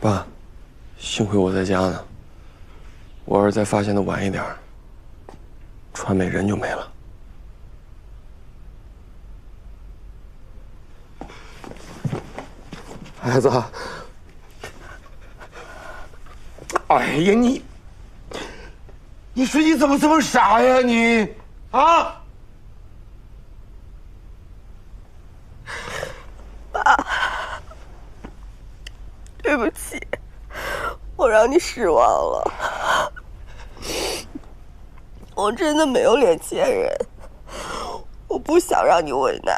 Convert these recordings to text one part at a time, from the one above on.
爸，幸亏我在家呢。我要是再发现的晚一点，传美人就没了。孩子，哎呀，你说你怎么这么傻呀你？啊！爸，对不起，我让你失望了。我真的没有脸见人，我不想让你为难，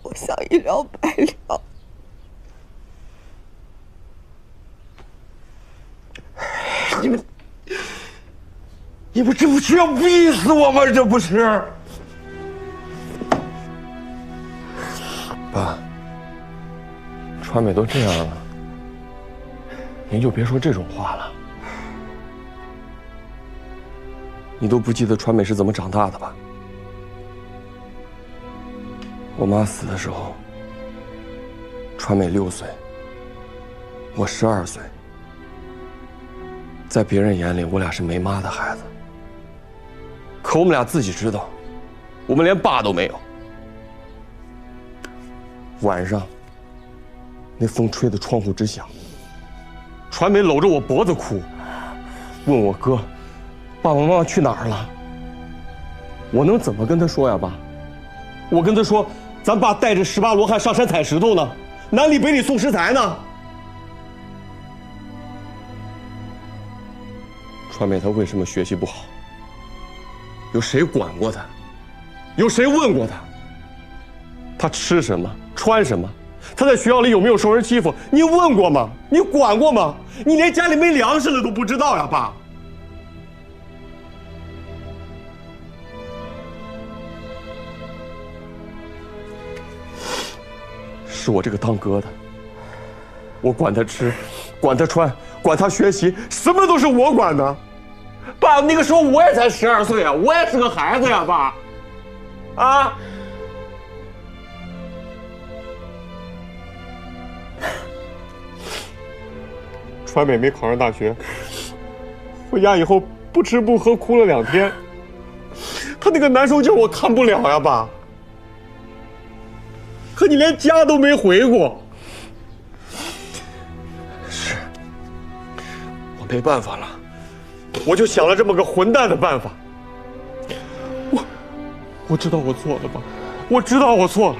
我想一了百了。你们这不是要逼死我吗？这不是。爸，传美都这样了，您就别说这种话了。你都不记得传美是怎么长大的吧？我妈死的时候，传美6岁，我12岁。在别人眼里，我俩是没妈的孩子。可我们俩自己知道，我们连爸都没有。晚上，那风吹得窗户直响。传美搂着我脖子哭，问我哥：“爸爸妈妈去哪儿了？”我能怎么跟他说呀，爸？我跟他说，咱爸带着18罗汉上山采石头呢，南里北里送食材呢。传美她为什么学习不好？有谁管过她？有谁问过她？她吃什么？穿什么？她在学校里有没有受人欺负？你问过吗？你管过吗？你连家里没粮食了都不知道呀，爸！是我这个当哥的，我管她吃，管她穿，管她学习，什么都是我管的。爸，那个时候我也才12岁啊，我也是个孩子呀，爸。啊！传美没考上大学，回家以后不吃不喝，哭了2天。他那个难受劲我看不了呀，爸。可你连家都没回过。是，我没办法了，我就想了这么个混蛋的办法。我知道我错了，爸，我知道我错了，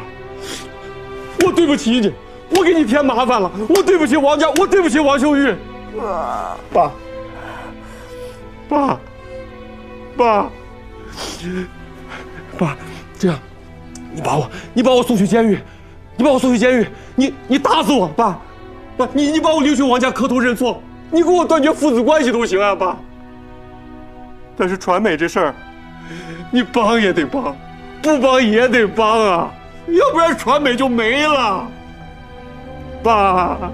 我对不起你，我给你添麻烦了，我对不起王家，我对不起王秀玉。爸，这样，你把我送去监狱，你打死我，爸，你把我领去王家磕头认错，你给我断绝父子关系都行啊，爸。但是传美这事儿，你帮也得帮，不帮也得帮啊，要不然传美就没了，爸。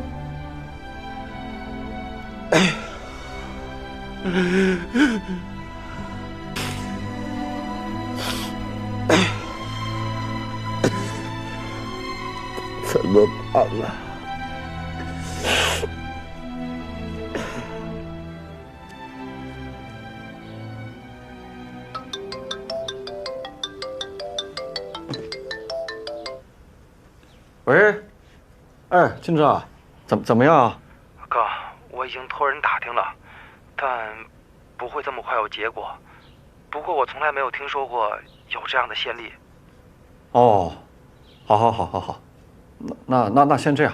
怎么办啊？喂，哎，金志啊，怎么样啊？哥，我已经托人打听了，但不会这么快有结果。不过我从来没有听说过有这样的先例。哦，好，那先这样。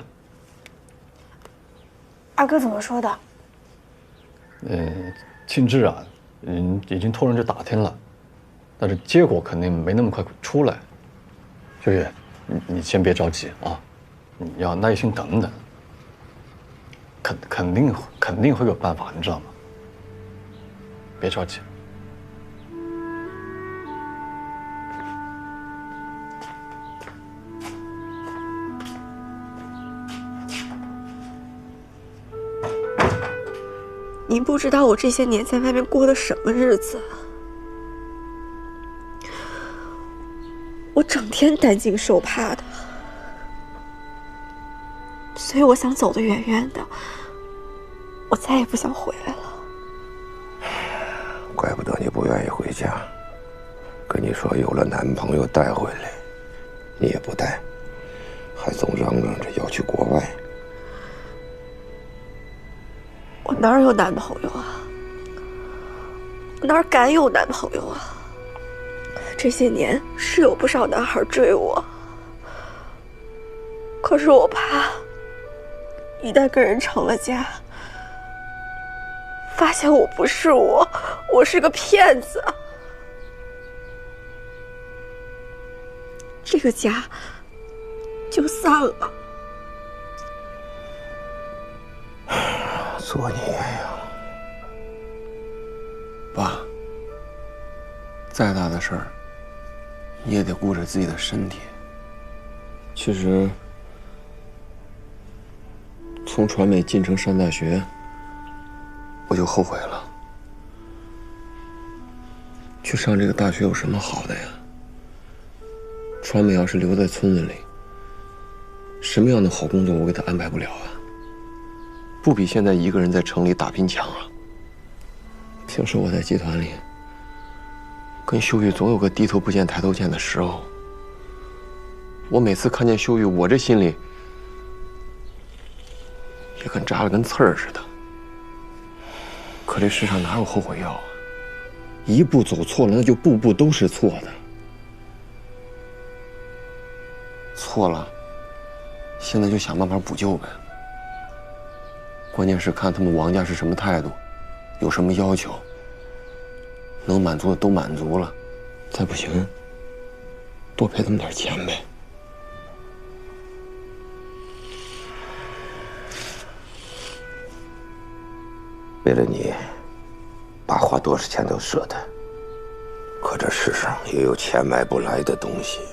二哥怎么说的？金志啊，已经托人去打听了，但是结果肯定没那么快出来。秀玉，你先别着急啊，你要耐心等等，肯定会有办法，你知道吗？别着急。您不知道我这些年在外面过的什么日子，我整天担惊受怕的。所以我想走得远远的，我再也不想回来了。怪不得你不愿意回家，跟你说有了男朋友带回来，你也不带，还总嚷嚷着要去国外。我哪有男朋友啊？我哪敢有男朋友啊？这些年是有不少男孩追我，可是我怕一旦跟人成了家，发现我不是我，我是个骗子，这个家就散了。做孽呀！爸，再大的事儿，你也得顾着自己的身体。其实，从传美进城上大学，我就后悔了。去上这个大学有什么好的呀？传美要是留在村子里，什么样的好工作我给他安排不了啊？不比现在一个人在城里打拼强啊！平时我在集团里，跟秀玉总有个低头不见抬头见的时候。我每次看见秀玉，我这心里也跟扎了根刺儿似的。可这世上哪有后悔药啊？一步走错了，那就步步都是错的。错了，现在就想办法补救呗。关键是看他们王家是什么态度，有什么要求，能满足的都满足了，再不行，多赔他们点钱呗。为了你，爸花多少钱都舍得。可这世上也有钱买不来的东西呀。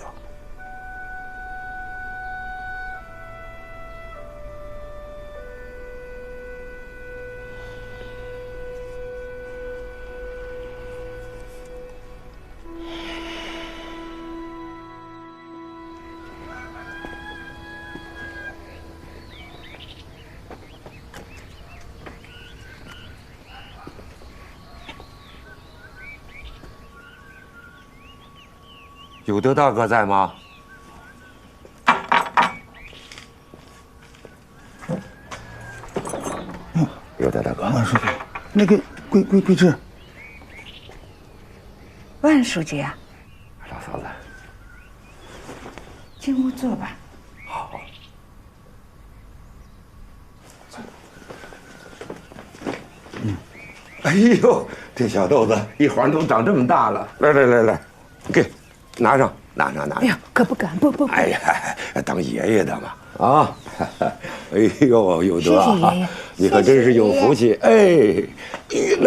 有德大哥在吗？有德大哥，万书记，那个桂枝，万书记啊，老嫂子，进屋坐吧。好。哎呦，这小豆子一晃都长这么大了！来，给拿上，拿上。哎呀，可不敢，不。哎呀，当爷爷的嘛啊！哎呦，有德啊！谢谢爷爷，你可真是有福气。哎，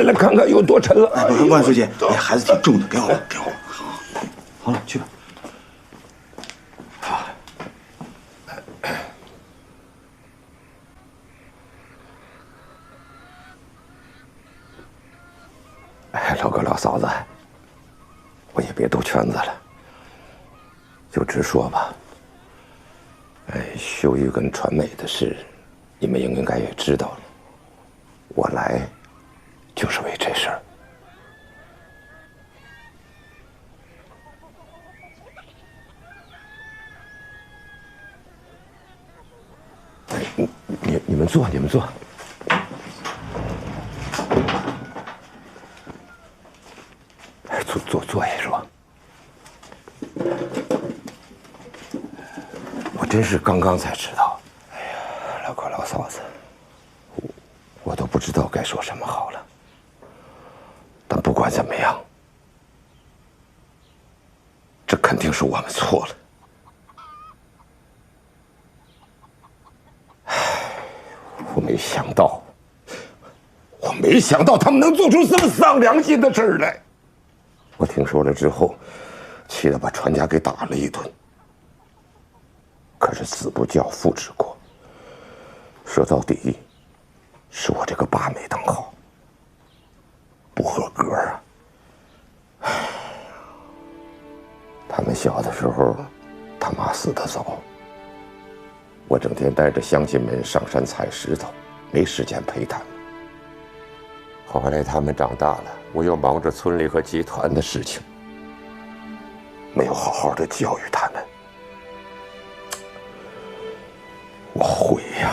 来看看有多沉了。万书记，哎，孩子挺重的，给我。好了，去吧。哎，老哥老嫂子，我也别兜圈子了，就直说吧。哎，秀玉跟传美的事，你们应该也知道了。我来，就是为这事儿。你们坐，你们坐。坐下说。我真是刚刚才知道，哎呀，老哥老嫂子，我都不知道该说什么好了。但不管怎么样，这肯定是我们错了。唉，我没想到他们能做出这么丧良心的事来。我听说了之后，气得把传家给打了一顿。可是子不教，父之过。说到底，是我这个爸没当好，不合格啊。唉，他们小的时候，他妈死得早，我我整天带着乡亲们上山采石头，没时间陪他们。后来他们长大了，我又忙着村里和集团的事情，没有好好的教育他们。我悔呀！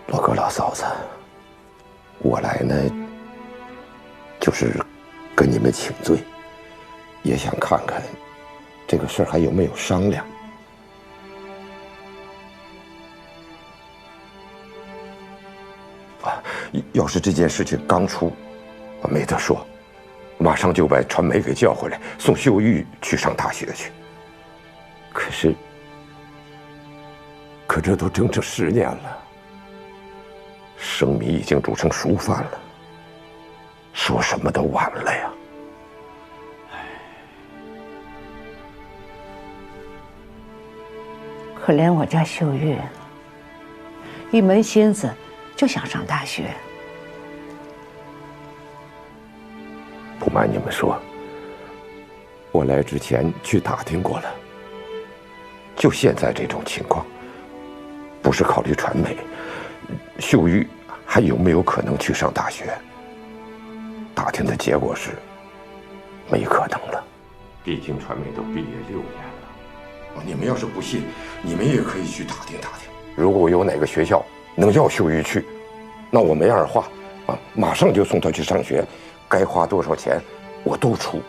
老哥老嫂子，我来呢，就是跟你们请罪，也想看看这个事儿还有没有商量。要是这件事情刚出，没得说，马上就把传媒给叫回来，送秀玉去上大学去。可这都整整10年了，生米已经煮成熟饭了，说什么都晚了呀。可怜我家秀玉，一门心思就想上大学。不瞒你们说，我来之前去打听过了，就现在这种情况，不是考虑传媒，秀玉还有没有可能去上大学？打听的结果是，没可能了。毕竟传媒都毕业6年了。你们要是不信，你们也可以去打听打听。如果有哪个学校能要秀玉去，那我没二话，马上就送她去上学，该花多少钱我都出。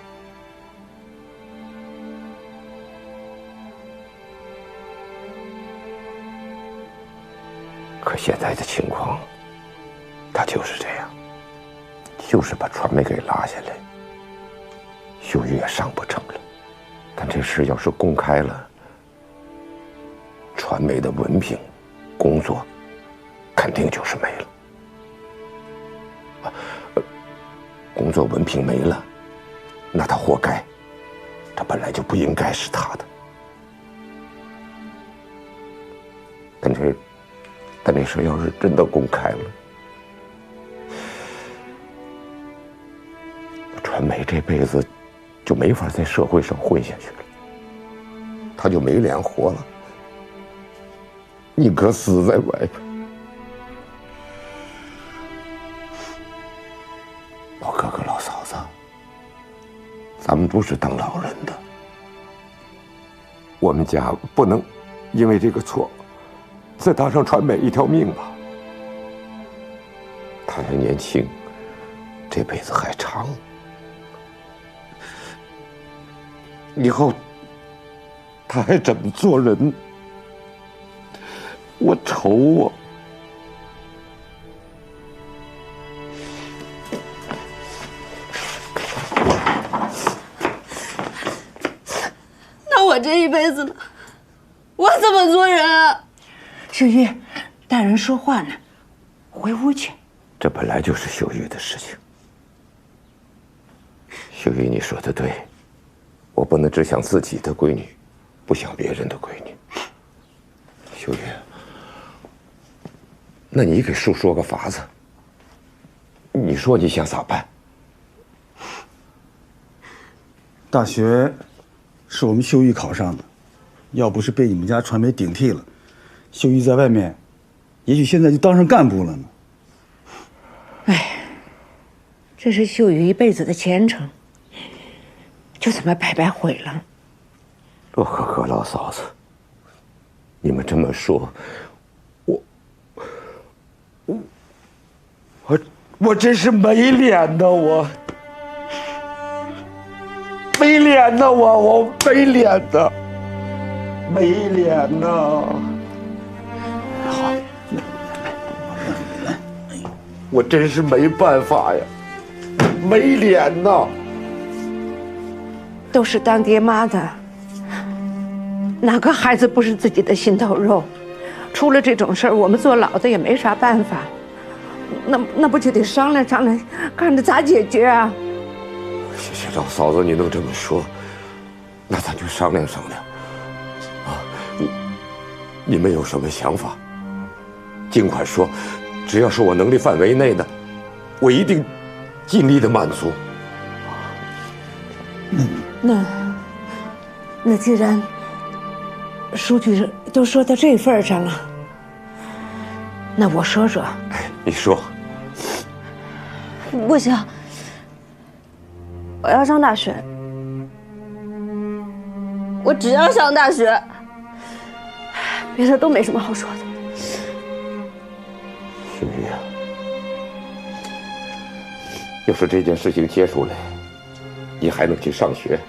可现在的情况，他就是这样，就是把传媒给拉下来，秀玉也上不成了。但这事要是公开了，传媒的文凭、工作，肯定就是没了。工作文凭没了，那他活该，这本来就不应该是他的。但这事要是真的公开了，传媒这辈子就没法在社会上混下去了，他就没脸活了，宁可死在外边。老哥哥老嫂子，咱们不是当老人的，我们家不能因为这个错再搭上传媒一条命吧。他还年轻，这辈子还长，以后他还怎么做人？我愁啊！那我这一辈子呢？我怎么做人啊？秀玉，大人说话呢，回屋去。这本来就是秀玉的事情。秀玉，你说的对，我不能只想自己的闺女，不想别人的闺女。秀玉，那你给叔说个法子，你说你想咋办？大学是我们秀玉考上的，要不是被你们家传媒顶替了，秀玉在外面，也许现在就当上干部了呢。哎，这是秀玉一辈子的前程，就这么白白毁了。老哥哥老嫂子，你们这么说，我真是没脸呐！我没脸呐！我没脸呐！没脸呐！好，我真是没办法呀，没脸呐！都是当爹妈的，哪个孩子不是自己的心头肉？出了这种事儿，我们做老的也没啥办法，那不就得商量商量，看着咋解决啊？谢谢老嫂子，你能这么说，那咱就商量商量。啊，你们有什么想法，尽管说，只要是我能力范围内的，我一定尽力的满足。那既然书记都说到这份上了，那我说说。你说。不行，我要上大学，我只要上大学，别的都没什么好说的。秀玉啊，要是这件事情结束了，你还能去上学，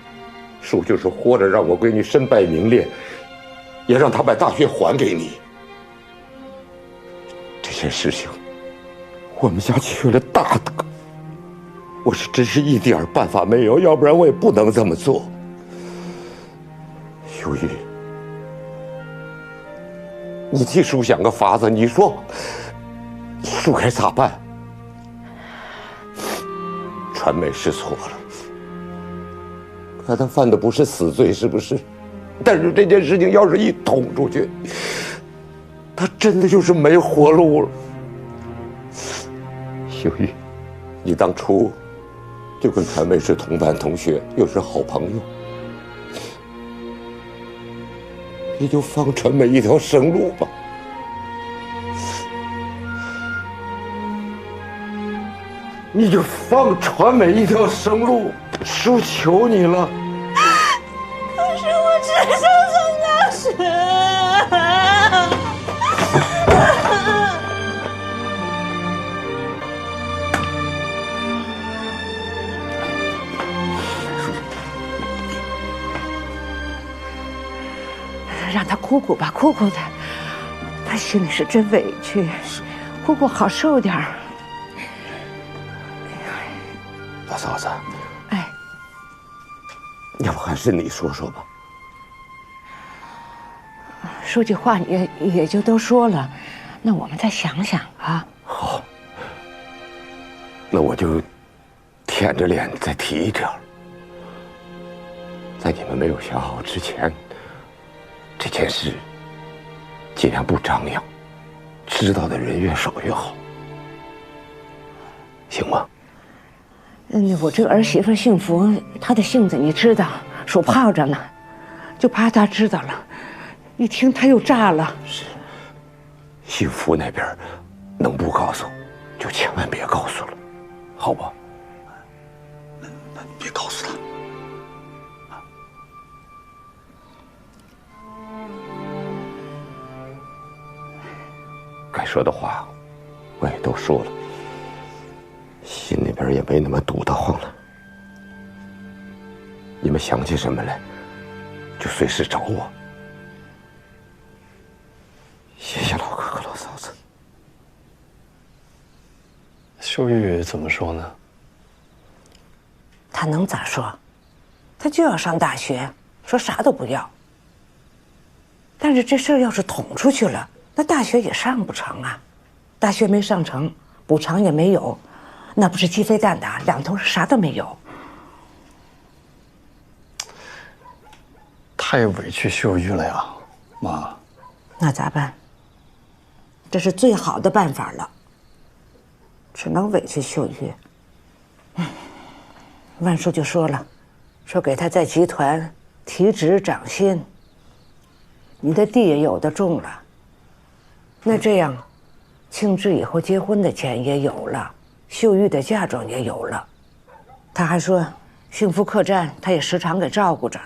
叔就是活着让我闺女身败名裂，也让她把大学还给你。这件事情，我们家缺了大德，我是真是一点办法没有，要不然我也不能这么做。秀玉，你替叔想个法子，你说，叔该咋办？传媒是错了，可他犯的不是死罪，是不是？但是这件事情要是一捅出去，他真的就是没活路了。秀玉，你当初就跟传媒是同班同学，又是好朋友，你就放传媒一条生路吧。你就放传媒一条生路，叔求你了。可是我只想上大学。让他哭哭吧，哭哭他，他心里是真委屈，哭哭好受点儿。大嫂子，哎，要不还是你说说吧。书记话也就都说了，那我们再想想啊。好，那我就舔着脸再提一条，在你们没有想好之前，这件事尽量不张扬，知道的人越少越好，行吗？我这个儿媳妇幸福，她的性子你知道，手泡着呢，就怕她知道了，一听她又炸了。是，幸福那边能不告诉，就千万别告诉了，好吧？那你别告诉她。该说的话，我也都说了。心里边也没那么堵得慌了。你们想起什么来，就随时找我。谢谢老哥哥老嫂子。秀玉怎么说呢？他能咋说？他就要上大学，说啥都不要。但是这事儿要是捅出去了，那大学也上不成啊。大学没上成，补偿也没有。那不是鸡飞蛋打，两头是啥都没有。太委屈秀玉了呀，妈。那咋办？这是最好的办法了，只能委屈秀玉。万叔就说了，说给他在集团提职涨薪。你的地也有的种了，那这样，庆志以后结婚的钱也有了。秀玉的嫁妆也有了，他还说幸福客栈他也时常给照顾着，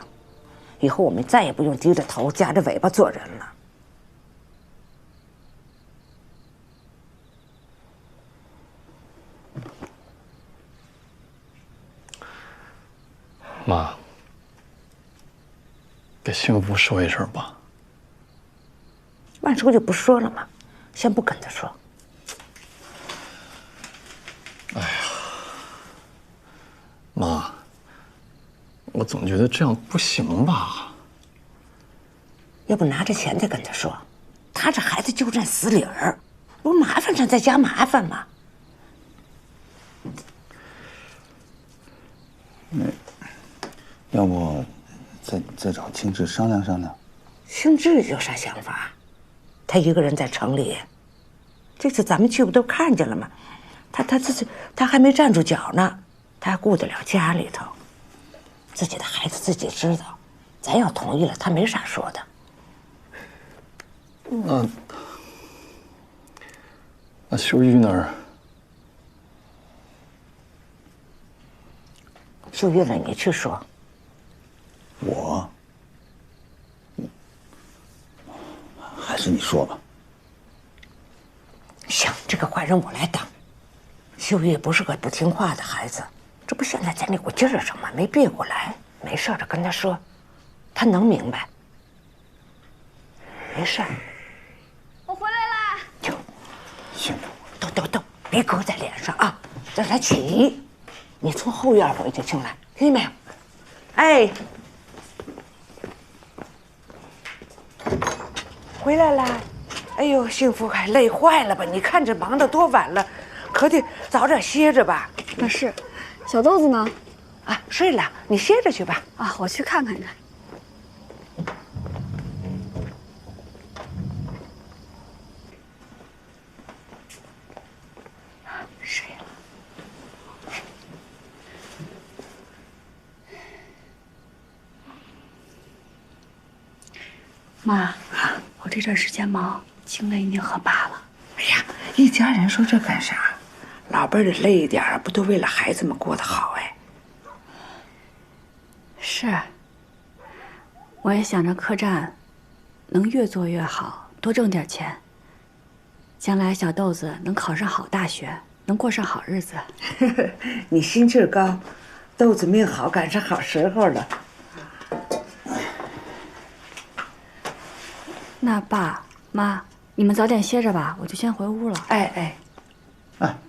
以后我们再也不用低着头夹着尾巴做人了。妈，给幸福说一声吧。万叔就不说了嘛，先不跟他说。哎呀，妈，我总觉得这样不行吧？要不拿着钱再跟他说，他这孩子就认死理儿，不麻烦上再加麻烦吗？要不再找庆志商量商量。庆志有啥想法？他一个人在城里，这次咱们去不都看见了吗？他还没站住脚呢，他还顾得了家里头。自己的孩子自己知道，咱要同意了，他没啥说的。那秀玉那儿，秀玉那儿你去说。我，还是你说吧。行，这个坏人我来当。秀玉不是个不听话的孩子，这不现在在那股劲儿上吗？没憋过来，没事的跟他说，他能明白。没事儿。我回来啦。就，行，都，别勾在脸上啊，让他起疑。你从后院回去，进来，听见没有？哎，回来啦。哎呦，幸福还累坏了吧？你看这忙得多晚了，可得早点歇着吧。那是，小豆子呢？啊，睡了，你歇着去吧。啊，我去看看。睡了。妈，我这段时间忙，请了已经喝罢了。哎呀，一家人说这干啥？老辈儿的累一点儿，不都为了孩子们过得好哎？是，我也想着客栈能越做越好，多挣点钱。将来小豆子能考上好大学，能过上好日子。你心气儿高，豆子命好，赶上好时候了。那爸妈，你们早点歇着吧，我就先回屋了。哎，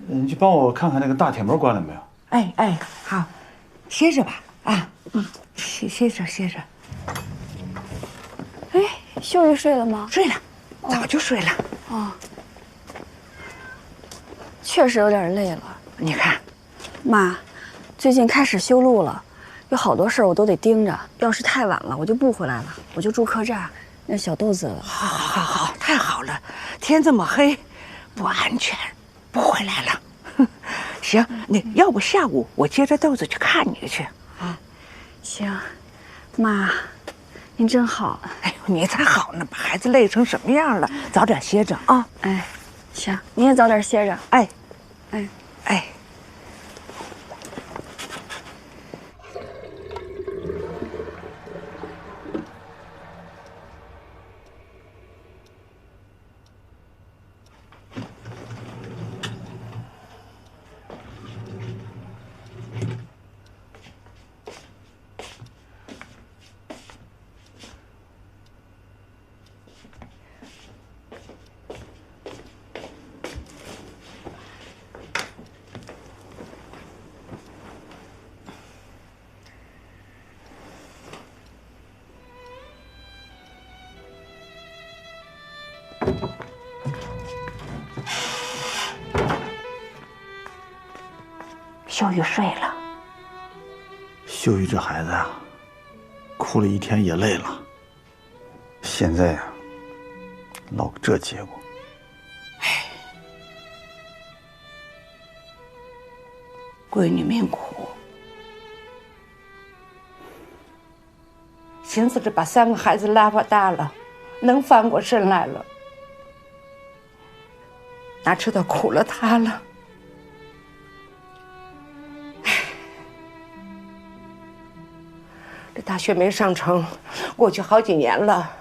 你去帮我看看那个大铁门关了没有？哎，好，歇着吧。啊，歇着。哎，秀玉睡了吗？睡了，早就睡了。哦，确实有点累了。你看，妈，最近开始修路了，有好多事儿我都得盯着。要是太晚了，我就不回来了，我就住客栈。那小豆子，好，太好了，天这么黑，不安全，不回来了。行，你要不下午我接着豆子去看你去啊？行，妈，您真好。哎呦，你才好呢，把孩子累成什么样了？早点歇着啊。哎，行，您也早点歇着。哎。秀玉睡了。秀玉这孩子啊，哭了一天也累了。现在啊，落个这结果。闺女命苦，寻思着把3个孩子拉拔大了，能翻过身来了，哪知道苦了她了。这大学没上成，过去好几年了，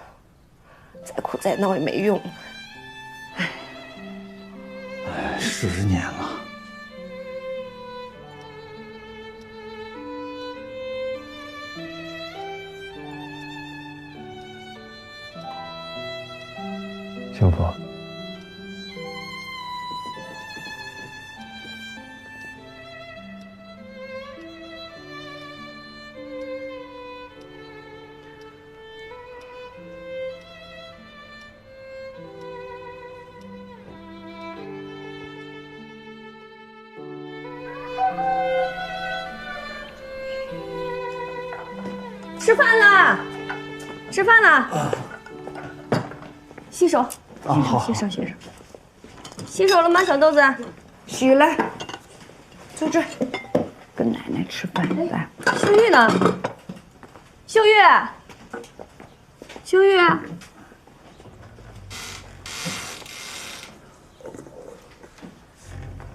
再哭再闹也没用。10年了。幸福，吃饭了，吃饭了。洗手。好，洗手。洗手了吗，小豆子？洗了。坐这儿，跟奶奶吃饭来。秀玉呢？秀玉，秀玉，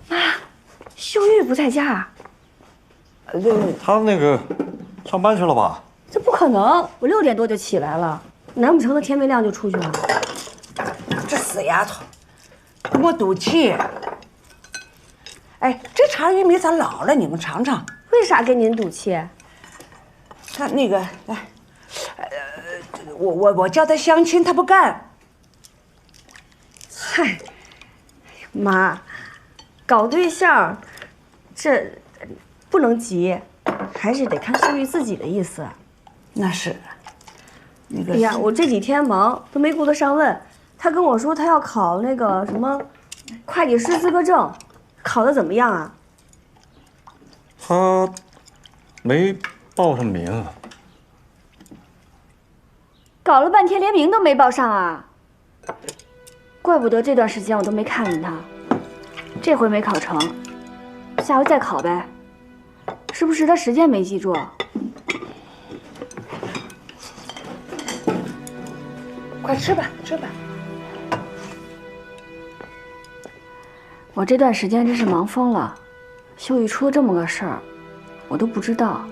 妈，秀玉不在家。他那个上班去了吧？这不可能，我6点多就起来了，难不成他天没亮就出去了？这死丫头，给我赌气！哎，这茶玉米咋老了？你们尝尝。为啥跟您赌气？他那个，来，我叫他相亲，他不干。嗨，妈，搞对象，这不能急，还是得看秀玉自己的意思。那是，那个。哎呀，我这几天忙都没顾得上问。他跟我说他要考那个什么会计师资格证，考得怎么样啊？他没报上名啊。搞了半天连名都没报上啊！怪不得这段时间我都没看见他。这回没考成，下回再考呗。是不是他时间没记住？快吃吧，吃吧。我这段时间真是忙疯了，秀玉出了这么个事儿，我都不知道。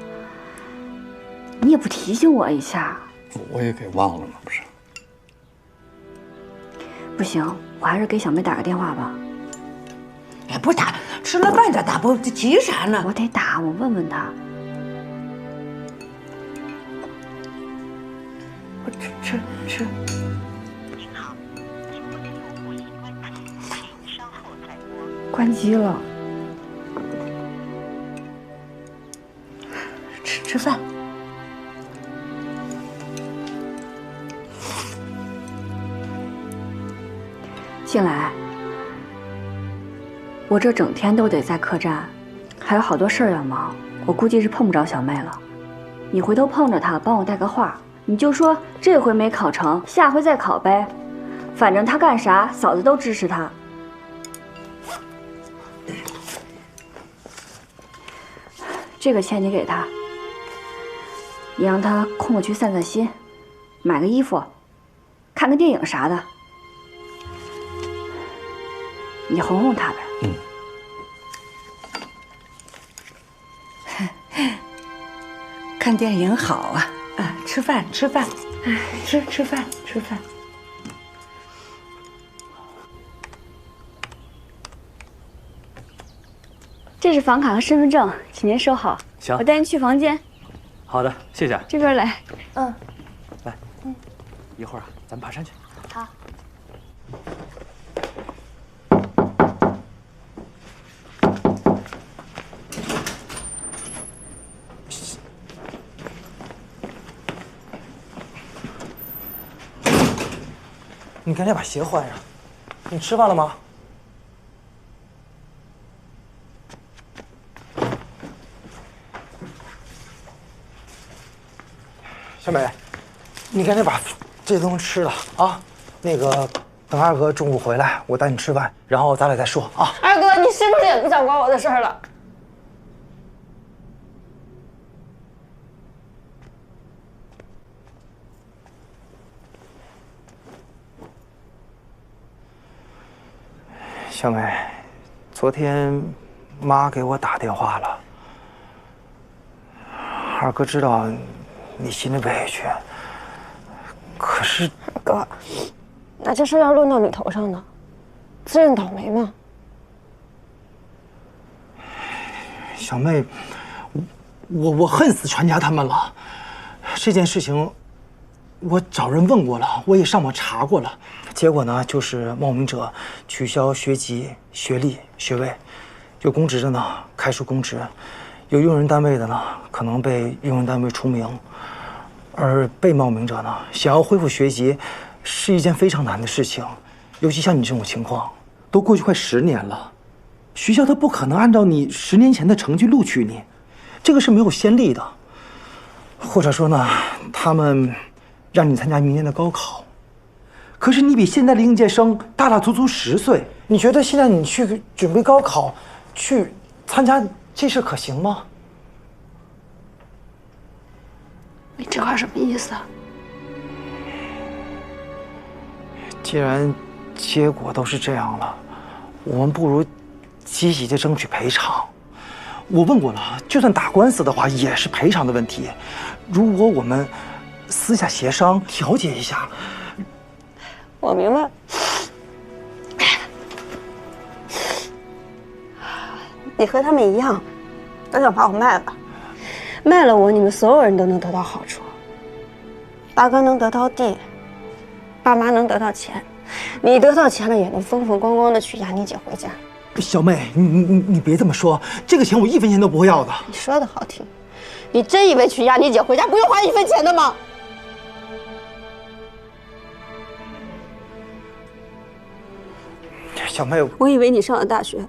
你也不提醒我一下。我也给忘了嘛，不是？不行，我还是给小梅打个电话吧。哎，不打，吃了饭再打，不急啥呢？我得打，我问问他。我吃。关机了。吃饭。进来，我这整天都得在客栈，还有好多事儿要忙，我估计是碰不着小妹了。你回头碰着她，帮我带个话，你就说这回没考成，下回再考呗。反正她干啥，嫂子都支持她。这个钱你给她，你让她空了去散散心，买个衣服，看个电影啥的。你哄哄他呗。看电影好啊！啊，吃饭，吃饭，吃饭。这是房卡和身份证，请您收好。行，我带您去房间。好的，谢谢。这边来。来，一会儿啊，咱们爬山去。好。你赶紧把鞋换上。你吃饭了吗？小美，你赶紧把这东西吃了啊！那个，等二哥中午回来，我带你吃饭，然后咱俩再说啊。二哥，你是不是也不想管我的事儿了？小美，昨天妈给我打电话了，二哥知道你心里委屈，可是哥，那这事要论到你头上呢，自认倒霉吗？小妹，我恨死全家他们了。这件事情，我找人问过了，我也上网查过了，结果呢，就是冒名者取消学籍、学历、学位，有公职的呢开除公职，有用人单位的呢可能被用人单位除名，而被冒名者呢想要恢复学籍是一件非常难的事情，尤其像你这种情况，都过去快10年了，学校他不可能按照你10年前的成绩录取你，这个是没有先例的，或者说呢，他们让你参加明年的高考，可是你比现在的应届生大足足10岁，你觉得现在你去准备高考，去参加这事可行吗？你这话什么意思啊？既然结果都是这样了，我们不如积极的争取赔偿。我问过了，就算打官司的话，也是赔偿的问题。如果我们私下协商调解一下，我明白。你和他们一样，都想把我卖了。卖了我，你们所有人都能得到好处。大哥能得到地，爸妈能得到钱，你得到钱了也能风风光光的娶雅妮姐回家。小妹，你别这么说，这个钱我1分钱都不会要的。你说的好听，你真以为娶雅妮姐回家不用花1分钱的吗？小妹，我以为你上了大学，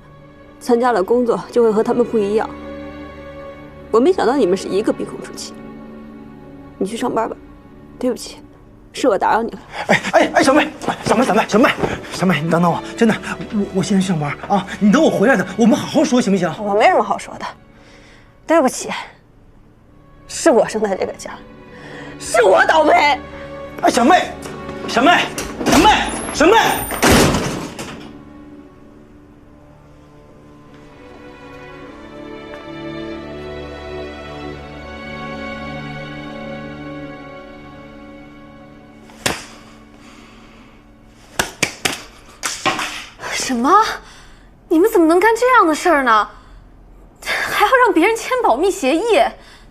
参加了工作就会和他们不一样。我没想到你们是一个鼻孔出气。你去上班吧，对不起，是我打扰你了。哎，小妹，你等等我，真的，我现在上班啊，你等我回来的，我们好好说行不行？我没什么好说的，对不起，是我生在这个家，是我倒霉。哎，小妹。什么？你们怎么能干这样的事儿呢？还要让别人签保密协议？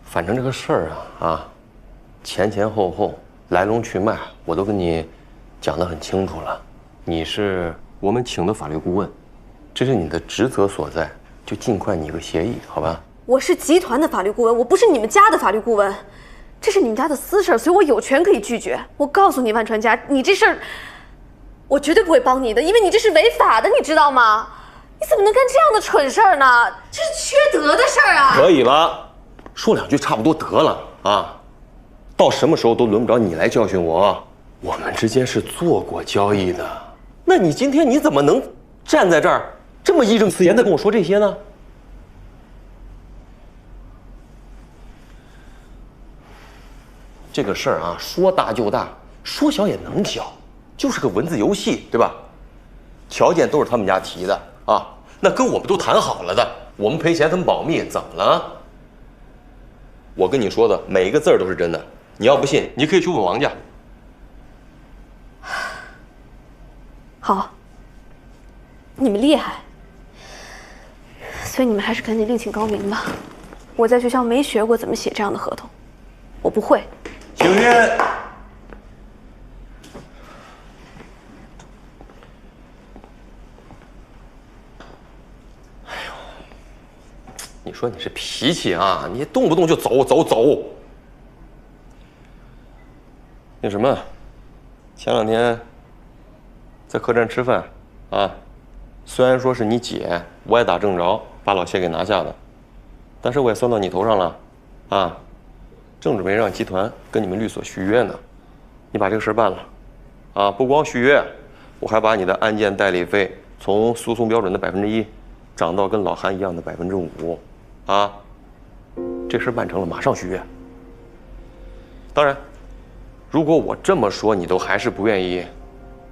反正这个事儿啊，前前后后来龙去脉我都跟你讲得很清楚了。你是我们请的法律顾问，这是你的职责所在，就尽快拟个协议，好吧？我是集团的法律顾问，我不是你们家的法律顾问，这是你们家的私事，所以我有权可以拒绝。我告诉你，万传家，你这事儿，我绝对不会帮你的，因为你这是违法的，你知道吗？你怎么能干这样的蠢事儿呢？这是缺德的事儿啊！可以了，说2句差不多得了啊！到什么时候都轮不着你来教训我，我们之间是做过交易的。那你今天你怎么能站在这儿这么义正辞严地跟我说这些呢？这个事儿啊，说大就大，说小也能小，就是个文字游戏，对吧？条件都是他们家提的啊，那跟我们都谈好了的，我们赔钱，他们保密，怎么了？我跟你说的每一个字儿都是真的，你要不信，你可以去问王家。好，你们厉害，所以你们还是赶紧另请高明吧。我在学校没学过怎么写这样的合同，我不会。星月，你说你这脾气啊，你动不动就走。那什么，前2天在客栈吃饭啊，虽然说是你姐歪打正着把老谢给拿下的，但是我也算到你头上了啊。正准备让集团跟你们律所续约呢，你把这个事办了啊！不光续约，我还把你的案件代理费从诉讼标准的1%涨到跟老韩一样的5%啊！这事办成了，马上续约。当然，如果我这么说你都还是不愿意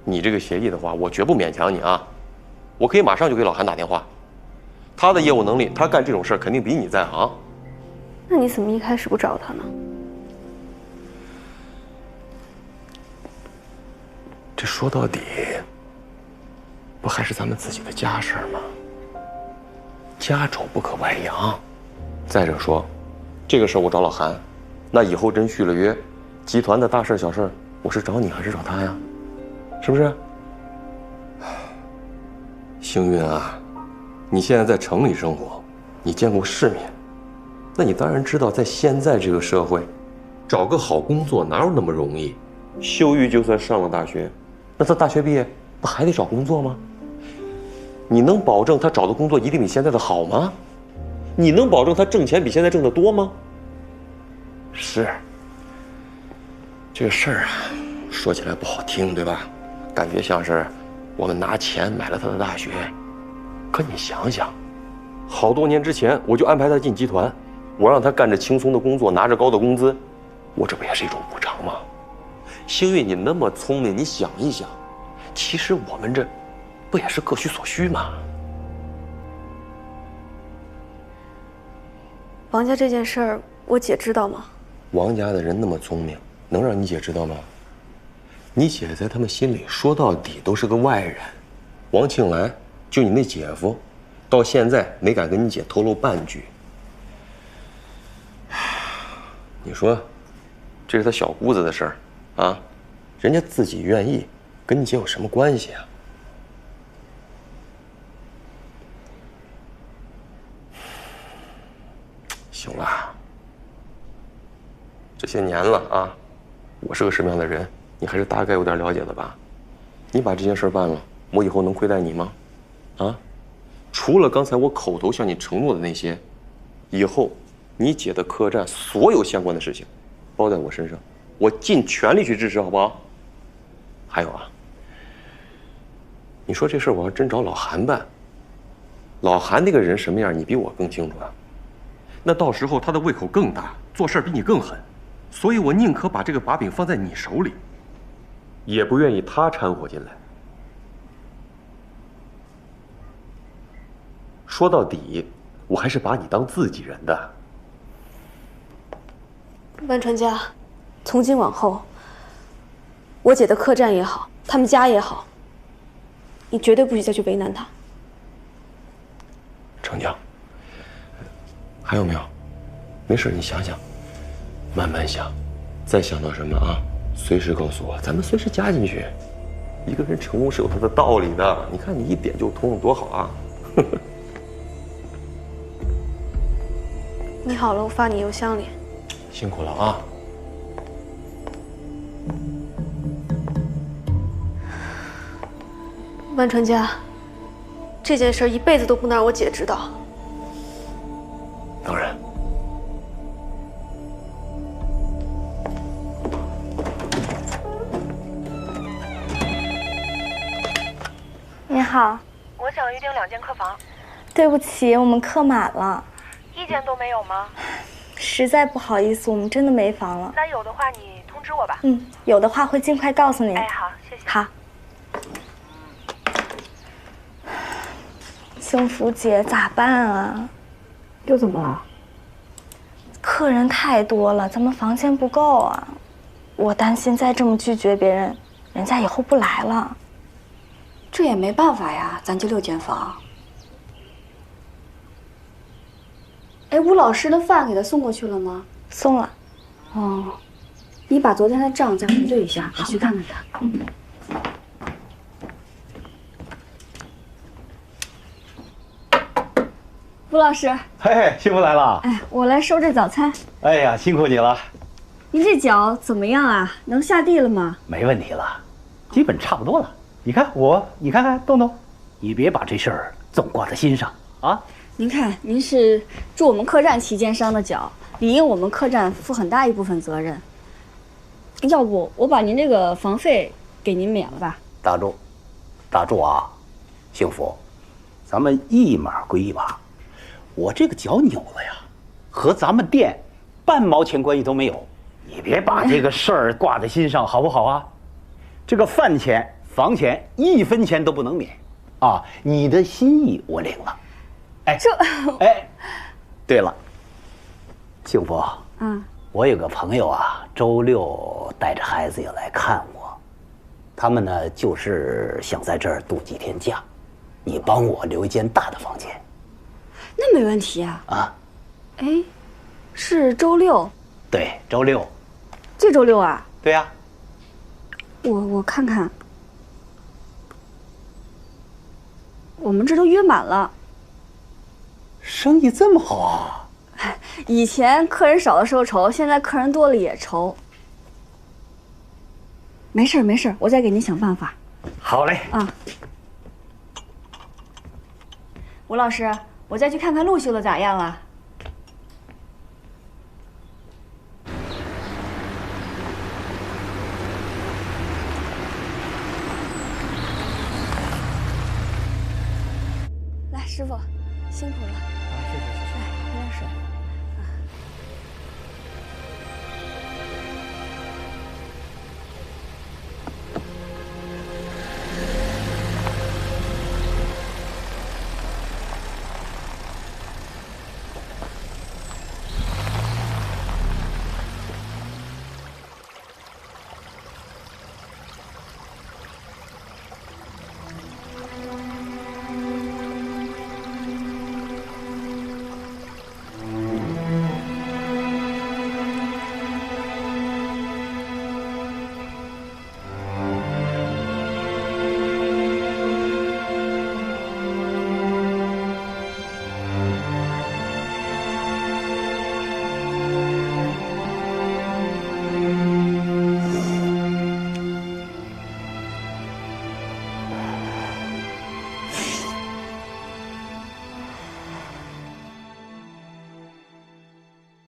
拟这个协议的话，我绝不勉强你啊！我可以马上就给老韩打电话，他的业务能力，他干这种事儿肯定比你在行。那你怎么一开始不找他呢？这说到底，不还是咱们自己的家事吗？家丑不可外扬。再者说，这个事儿我找老韩，那以后真续了约，集团的大事小事，我是找你还是找他呀？是不是？星云啊，你现在在城里生活，你见过世面。那你当然知道，在现在这个社会，找个好工作哪有那么容易？秀玉就算上了大学，那她大学毕业不还得找工作吗？你能保证她找的工作一定比现在的好吗？你能保证她挣钱比现在挣得多吗？是。这个事儿啊，说起来不好听，对吧？感觉像是我们拿钱买了她的大学。可你想想，好多年之前我就安排她进集团。我让他干着轻松的工作，拿着高的工资，我这不也是一种补偿吗？星月，你那么聪明，你想一想，其实我们这不也是各取所需吗？王家这件事儿，我姐知道吗？王家的人那么聪明，能让你姐知道吗？你姐在他们心里说到底都是个外人。王庆来，就你那姐夫，到现在没敢跟你姐透露半句。你说，这是他小姑子的事儿，啊，人家自己愿意，跟你姐有什么关系啊？行了，这些年了啊，我是个什么样的人，你还是大概有点了解的吧？你把这件事办了，我以后能亏待你吗？啊，除了刚才我口头向你承诺的那些，以后你姐的客栈所有相关的事情，包在我身上，我尽全力去支持，好不好？还有啊，你说这事儿我要真找老韩办，老韩那个人什么样，你比我更清楚啊。那到时候他的胃口更大，做事比你更狠，所以我宁可把这个把柄放在你手里，也不愿意他掺和进来。说到底，我还是把你当自己人的。万川家，从今往后，我姐的客栈也好，他们家也好，你绝对不许再去为难他。成交。还有没有？没事，你想想，慢慢想，再想到什么啊，随时告诉我，咱们随时加进去。一个人成功是有他的道理的，你看你一点就通，多好啊！你好了，我发你邮箱里。辛苦了啊！万川家，这件事一辈子都不能让我姐知道。当然。你好，我想预订2间客房。对不起，我们客满了。1间都没有吗？实在不好意思，我们真的没房了。那有的话你通知我吧。有的话会尽快告诉你。哎，好，谢谢。好。幸福姐，咋办啊？又怎么了？客人太多了，咱们房间不够啊。我担心再这么拒绝别人，人家以后不来了。这也没办法呀，咱就6间房。哎，吴老师的饭给他送过去了吗？送了。哦，你把昨天的账再核对一下，我去看看他。吴老师，嘿，幸福来了。哎，我来收这早餐。哎呀，辛苦你了。您这脚怎么样啊？能下地了吗？没问题了，基本差不多了。你看你看看动动，你别把这事儿总挂在心上啊。您看，您是住我们客栈期间伤的脚，理应我们客栈负很大一部分责任。要不我把您这个房费给您免了吧？打住啊，幸福，咱们一码归一码。我这个脚扭了呀，和咱们店半毛钱关系都没有。你别把这个事儿挂在心上，好不好啊？这个饭钱、房钱1分钱都不能免啊！你的心意我领了。哎，对了，幸福，我有个朋友啊，周6带着孩子也来看我，他们呢就是想在这儿度几天假，你帮我留一间大的房间。那没问题啊。啊，哎，是周6？对，周6。这周6啊？对呀。我看看，我们这都约满了。生意这么好啊？以前客人少的时候愁，现在客人多了也愁。没事没事，我再给您想办法。好嘞。啊，吴老师，我再去看看路修的咋样了。来，师傅，辛苦了。